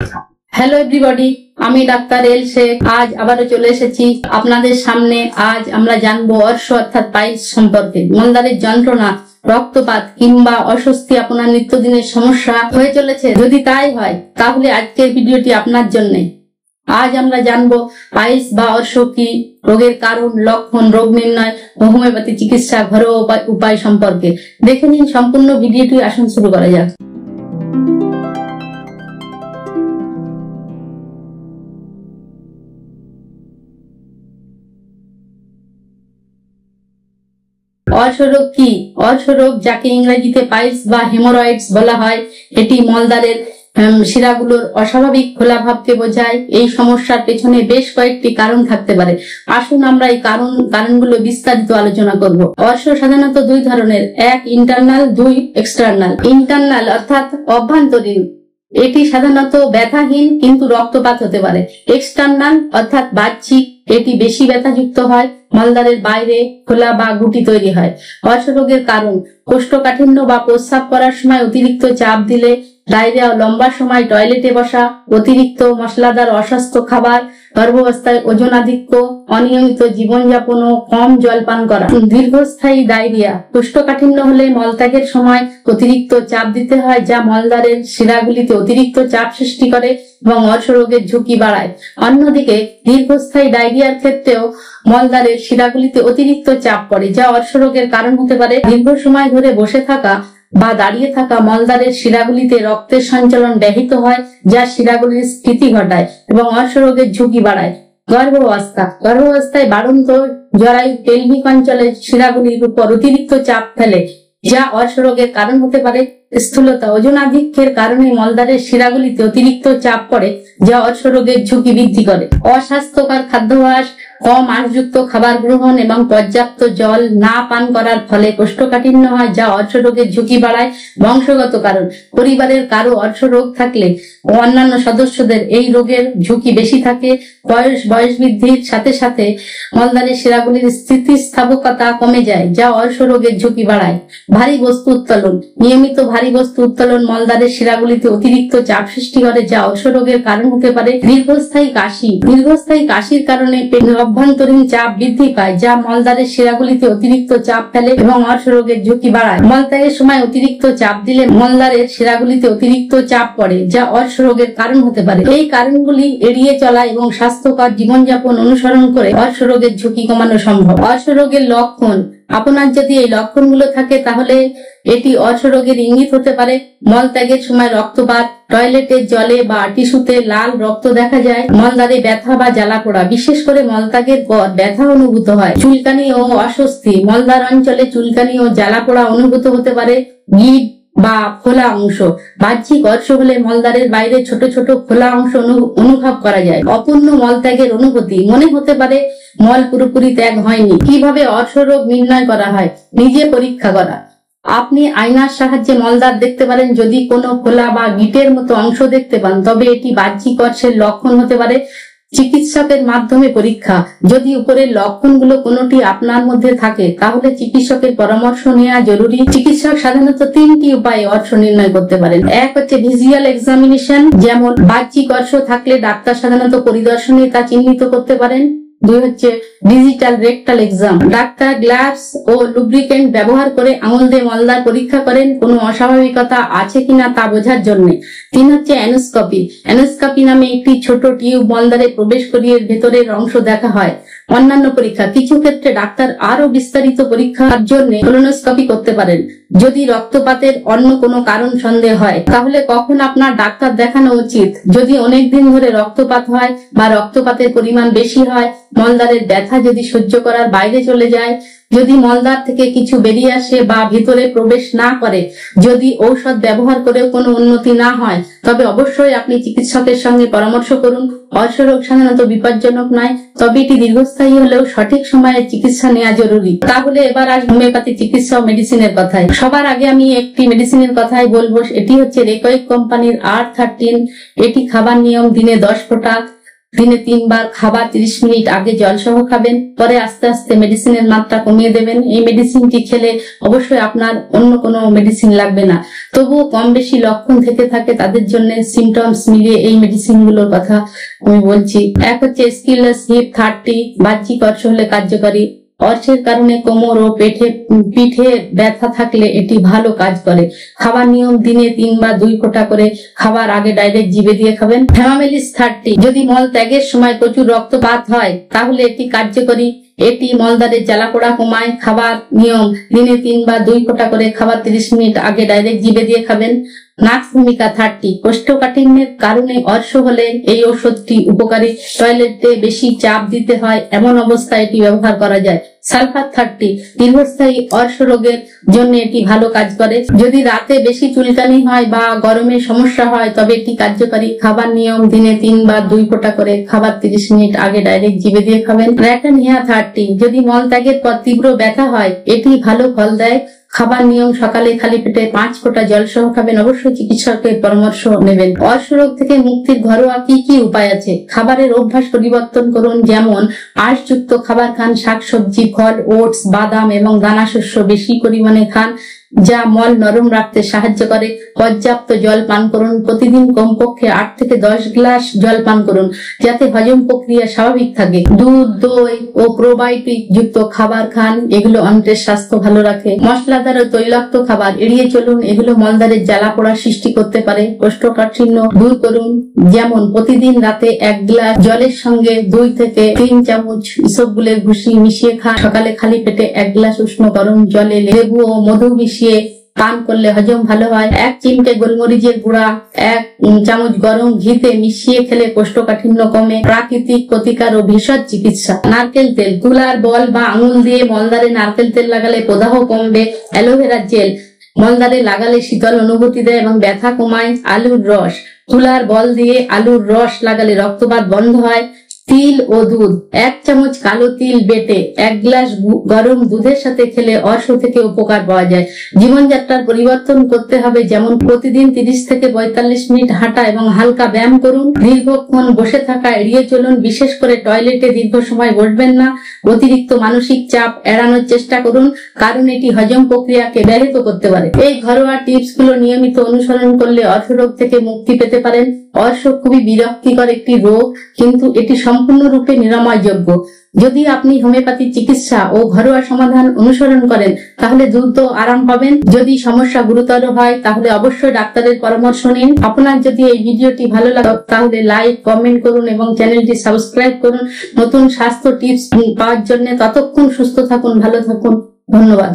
Hello everybody, আমি doctor এল শেখ। আজ আবারও চলে এসেছি আপনাদের সামনে। আজ আমরা জানবো অর্শ অর্থাৎ পাইলস সম্পর্কে। মলদ্বারের যন্ত্রণা, রক্তপাত কিংবা অস্বস্তি আপনার নিত্যদিনের সমস্যা হয়ে চলেছে? যদি তাই হয় তাহলে আজকের ভিডিওটি আপনার জন্য। আজ আমরা জানবো পাইলস বা অর্শ কি, রোগের কারণ, লক্ষণ, রোগ নির্ণয় ও হোমিওপ্যাথি চিকিৎসা ঘরোয়া উপায় সম্পর্কে। দেখে নিন সম্পূর্ণ ভিডিওটি। আসুন শুরু করা যাক। অর্শরোগ কি? অর্শরোগ, যাকে ইংরেজিতে পাইলস বা হেমোরয়েডস বলা হয়, এটি মলদ্বারের শিরাগুলোর অস্বাভাবিক খোলাভাবকে বোঝায়। এই সমস্যার পেছনে বেশ কয়েকটি কারণ থাকতে পারে। আসুন আমরা এই কারণগুলো বিস্তারিত আলোচনা করব। অর্শ সাধারণত দুই ধরনের, এক ইন্টারনাল, দুই এক্সটার্নাল। ইন্টারনাল অর্থাৎ অভ্যন্তরীণ, এটি সাধারণত ব্যথাহীন কিন্তু রক্তপাত হতে পারে। এক্সটার্নাল অর্থাৎ বাহ্যিক, এটি বেশি ব্যথাযুক্ত হয়, মলদ্বারের বাইরে খোলা বা গুটি তৈরি হয়। অর্শরোগের কারণ: কোষ্ঠকাঠিন্য বা প্রস্রাব করার সময় অতিরিক্ত চাপ দিলে, ডায়রিয়া, লম্বা সময় টয়লেটে বসা, অতিরিক্ত মশলাদার অস্বাস্থ্য খাবার, গর্ভাবস্থায় ওজনাধিক্য, অনিয়মিত জীবনযাপন ও কম জল পান করা। দীর্ঘস্থায়ী ডায়রিয়া: কোষ্ঠকাঠিন্য হলে মলত্যাগের সময় অতিরিক্ত চাপ দিতে হয়, যা মলদ্বারের শিরাগুলিতে অতিরিক্ত চাপ সৃষ্টি করে এবং অর্শরোগের ঝুঁকি বাড়ায়। অন্যদিকে দীর্ঘস্থায়ী ডায়রিয়ার ক্ষেত্রেও মলদ্বারের শিরাগুলিতে অতিরিক্ত চাপ পড়ে, যা অর্শরোগের কারণ হতে পারে। দীর্ঘ সময় ধরে বসে থাকা বা দাঁড়িয়ে থাকা মলদ্বারের শিরাগুলিতে রক্তের সঞ্চালন ব্যাহত হয়, যা শিরাগুলির স্ফীতি ঘটায় এবং অর্শরোগের ঝুঁকি বাড়ায়। গর্ভাবস্থায় বাড়ন্ত জরায়ু পেলভিক অঞ্চলের শিরাগুলির উপর অতিরিক্ত চাপ ফেলে, যা অর্শরোগের কারণ হতে পারে। স্থূলতা, ওজনাধিক্যের কারণে মলদ্বারের শিরাগুলিতে অতিরিক্ত চাপ পড়ে, যা অর্শরোগের ঝুঁকি বৃদ্ধি করে। অস্বাস্থ্যকর খাদ্যাভ্যাস, কম আঁশযুক্ত খাবার গ্রহণ এবং পর্যাপ্ত জল না পান করার ফলে কোষ্ঠকাঠিন্য হয়, যা অর্শরোগের ঝুঁকি বাড়ায়। বংশগত কারণ: পরিবারের কারো অর্শরোগ থাকলে অন্যান্য সদস্যদের এই রোগের ঝুঁকি বেশি থাকে। বয়স বৃদ্ধির সাথে সাথে মলদ্বারের শিরাগুলির স্থিতিস্থাপকতা কমে যায়, যা অর্শরোগের ঝুঁকি বাড়ায়। ভারী বস্তু উত্তোলন: নিয়মিত ভারী বস্তু উত্তোলন মলদ্বারের শিরাগুলিতে অতিরিক্ত চাপ সৃষ্টি করে, যা অর্শরোগের কারণ হতে পারে। দীর্ঘস্থায়ী কাশির কারণে অভ্যন্তরীণ চাপ বৃদ্ধি পায়, যা মলদ্বারের শিরাগুলিতে অতিরিক্ত চাপ ফেলে এবং অর্শরোগের ঝুঁকি বাড়ায়। মলত্যাগের সময় অতিরিক্ত চাপ দিলে মলদ্বারের শিরাগুলিতে অতিরিক্ত চাপ পড়ে, যা অর্শরোগের কারণ হতে পারে। এই কারণগুলি এড়িয়ে চলা এবং স্বাস্থ্যকর জীবনযাপন অনুসরণ করে অর্শরোগের ঝুঁকি কমানো সম্ভব। অর্শরোগের লক্ষণ: আপনার যদি এই লক্ষণগুলো থাকে তাহলে এটি অর্শরোগের ইঙ্গিত হতে পারে। মলত্যাগের সময় রক্তপাত, টয়লেটের জলে বা টিস্যুতে লাল রক্ত দেখা যায়, মলদ্বারে ব্যথা বা জ্বালা পোড়া, বিশেষ করে মলত্যাগের পর ব্যথা অনুভূত হয়। চুলকানি ও অস্বস্তি: মলদ্বার অঞ্চলে চুলকানি ও জ্বালা পোড়া অনুভূত হতে পারে। গিঁট বা খোলা অংশ: বাহ্যিক অর্শ হলে মলদ্বারের বাইরে ছোট ছোট খোলা অংশ অনুভব করা যায়। অপূর্ণ মলত্যাগের অনুভূতি: মনে হতে পারে মল পুরোপুরি ত্যাগ হয়নি। কিভাবে অর্শরোগ নির্ণয় করা হয়? নিজে পরীক্ষা করা। আপনি আয়নার সাহায্যে মলদ্বার দেখতে পারেন। যদি কোনো খোলা বা গিঁটের মতো অংশ দেখতে পান তবে এটি বাহ্যিক অর্শের লক্ষণ হতে পারে। চিকিৎসকের মাধ্যমে পরীক্ষা: যদি উপরের লক্ষণগুলো কোনোটি আপনার মধ্যে থাকে তাহলে চিকিৎসকের পরামর্শ নেওয়া জরুরি। চিকিৎসক সাধারণত তিনটি উপায়ে অর্শ নির্ণয় করতে পারেন। এক হচ্ছে ভিজুয়াল এক্সামিনেশন, যেমন বাহ্যিক অর্শ থাকলে ডাক্তার সাধারণত পরিদর্শনে তা চিহ্নিত করতে পারেন। দুই হচ্ছে ডিজিটাল রেকটাল এক্সাম, ডাক্তার গ্লাভস ও লুব্রিকেন্ট ব্যবহার করে আঙুল দিয়ে মলদ্বার পরীক্ষা করেন কোনো অস্বাভাবিকতা আছে কিনা তা বোঝার জন্য। তিন হচ্ছে অ্যানোস্কোপি নামে একটি ছোট টিউব মলদ্বারে প্রবেশ করিয়ে ভেতরের অংশ দেখা হয়। অন্যান্য পরীক্ষা: কিছু ক্ষেত্রে ডাক্তার আরো বিস্তারিত পরীক্ষার জন্য কোলোনোস্কোপি করতে পারেন। যদি রক্তপাতের অন্য কোনো কারণ সন্দেহ হয় তাহলে কখন আপনার ডাক্তার দেখানো উচিত? যদি অনেকদিন ধরে রক্তপাত হয় বা রক্তপাতের পরিমাণ বেশি হয়, মলদ্বারের ব্যথা যদি সহ্য করার বাইরে চলে যায়, যদি মলদ্বার থেকে কিছু বেরিয়ে আসে বা ভিতরে প্রবেশ না করে, যদি ঔষধ ব্যবহার করেও কোনো উন্নতি না হয়, তবে অবশ্যই আপনি চিকিৎসকের সঙ্গে পরামর্শ করুন। অর্শরোগ সাধারণত বিপজ্জনক নয়, তবে এটি দীর্ঘস্থায়ী হলেও সঠিক সময়ে চিকিৎসা নেওয়া জরুরি। তাহলে এবার আজ হোমিওপ্যাথি চিকিৎসা ও মেডিসিনের কথায়। সবার আগে আমি একটি মেডিসিনের কথাই বলবো। এটি হচ্ছে রেকোয়েক কোম্পানির R13। এটি খাবার নিয়ম: দিনে 10 ফোঁটা দিনে 3 বার, খাবার 30 মিনিট আগে জল সহ খাবেন, পরে আস্তে আস্তে মেডিসিনের মাত্রা কমিয়ে দেবেন। এই মেডিসিনটি খেলে অবশ্যই আপনার অন্য কোনো মেডিসিন লাগবে না। তবুও কম বেশি লক্ষণ থেকে থাকে তাদের জন্য সিমটমস মিলিয়ে এই মেডিসিন গুলোর কথা আমি বলছি। এক হচ্ছে স্কিনলেস হিপ 30, বাহ্যিক অর্শ হলে কার্যকরী। অর্শের কারণে কোমর ও পিঠে ব্যথা থাকলে এটি ভালো কাজ করে। খাবার নিয়ম, দিনে 3 বা 2 ফোঁটা করে খাবার আগে ডাইরেক্ট জিভে দিয়ে খাবেন। হেমামেলিস 30, যদি মল ত্যাগের সময় প্রচুর রক্তপাত হয় তাহলে এটি কার্যকরী। এটি মলদ্বারের জ্বালাপোড়া কমায়। খাবার নিয়ম, দিনে 3 বা 2 ফোঁটা করে খাবার 30 মিনিট আগে ডাইরেক্ট জিভে দিয়ে খাবেন। নাক্স ভূমিকা 30, কোষ্ঠকাঠিন্যের কারণে অর্শ হলে এই ওষুধটি উপকারী। টয়লেটে বেশি চাপ দিতে হয়, এমন অবস্থায় এটি ব্যবহার করা যায়। সালফার 30, দীর্ঘস্থায়ী অর্শ রোগের জন্য এটি ভালো কাজ করে। যদি রাতে বেশি চুলকানি হয় বা গরমের সমস্যা হয় তবে এটি কার্যকারী। খাবার নিয়ম, দিনে 3 বা 2 ফোঁটা করে খাবার 30 মিনিট আগে ডাইরেক্ট জিভে দিয়ে খাবেন। র্যাটানিয়া 30, যদি মল ত্যাগের পর তীব্র ব্যথা হয় এটি ভালো ফল দেয়। খাবার নিয়ম, সকালে খালি পেটে 5 ফোঁটা জল সহ খাবেন। অবশ্যই চিকিৎসকের পরামর্শ নেবেন। অর্শ রোগ থেকে মুক্তির ঘরোয়া কি কি উপায় আছে? খাবারের অভ্যাস পরিবর্তন করুন, যেমন আঁশযুক্ত খাবার খান, শাকসবজি, ফল, ওটস, বাদাম এবং দানা শস্য বেশি পরিমাণে খান যা মল নরম রাখতে সাহায্য করে। পর্যাপ্ত জল পান করুন, প্রতিদিন কমপক্ষে 8 থেকে 10 গ্লাস জল পান করুন যাতে হজম প্রক্রিয়া স্বাভাবিক থাকে। দুধ, দই ও প্রোবায়োটিক যুক্ত খাবার খান, এগুলো অন্ত্রের স্বাস্থ্য ভালো রাখে। মশলাদার ও তৈলাক্ত খাবার এড়িয়ে চলুন, এগুলো মলদ্বারের জ্বালা পোড়া সৃষ্টি করতে পারে। কোষ্ঠকাঠিন্য দূর করুন, যেমন প্রতিদিন রাতে 1 গ্লাস জলের সঙ্গে 2 থেকে 3 চামচ ইসবগুলের ভুসি মিশিয়ে খান। সকালে খালি পেটে 1 গ্লাস উষ্ণ গরম জলে লেবু ও মধু মিশিয়ে পান করলে হজম ভালো হয়। 1 চিমটে গোলমরিচের গুঁড়া 1 চামচ গরম ঘিতে মিশিয়ে খেলে কোষ্ঠকাঠিন্য কমে। প্রাকৃতিক প্রতিকার ও ভেষজ চিকিৎসা। নারকেল তেল, তুলার বল বা আঙুল দিয়ে মলদ্বারে নারকেল তেল লাগালে প্রদাহ কমবে। অ্যালোভেরা জেল মলদ্বারে লাগালে শীতল অনুভূতি দেয় এবং ব্যথা কমায়। আলুর রস, তুলার বল দিয়ে আলুর রস লাগালে রক্তপাত বন্ধ হয়। তিল ও দুধ, 1 চামচ কালো তিল বেটে 1 গ্লাস গরম দুধের সাথে খেলে অর্শ থেকে উপকার পাওয়া যায়। জীবনযাত্রার পরিবর্তন করতে হবে, যেমন প্রতিদিন 30 থেকে 45 মিনিট হাঁটা এবং হালকা ব্যায়াম করুন। দীর্ঘক্ষণ বসে থাকা এড়িয়ে চলুন, বিশেষ করে টয়লেটে দীর্ঘ সময় বসবেন না। অতিরিক্ত মানসিক চাপ এড়ানোর চেষ্টা করুন, কারণ এটি হজম প্রক্রিয়াকে ব্যাহত করতে পারে। এই ঘরোয়া টিপস গুলো নিয়মিত অনুসরণ করলে অর্শ রোগ থেকে মুক্তি পেতে পারেন। অর্শ খুবই বিরক্তিকর একটি রোগ, কিন্তু এটি সম্পূর্ণরূপে নিরাময়যোগ্য। যদি আপনি হোমিওপ্যাথি চিকিৎসা ও ঘরোয়া সমাধান অনুসরণ করেন তাহলে দ্রুত আরাম পাবেন। যদি সমস্যা গুরুতর হয় তাহলে অবশ্যই ডাক্তারের পরামর্শ নিন। আপনার যদি এই ভিডিওটি ভালো লাগে তাহলে লাইক, কমেন্ট করুন এবং চ্যানেলটি সাবস্ক্রাইব করুন নতুন স্বাস্থ্য টিপস পাওয়ার জন্য। ততক্ষণ সুস্থ থাকুন, ভালো থাকুন। ধন্যবাদ।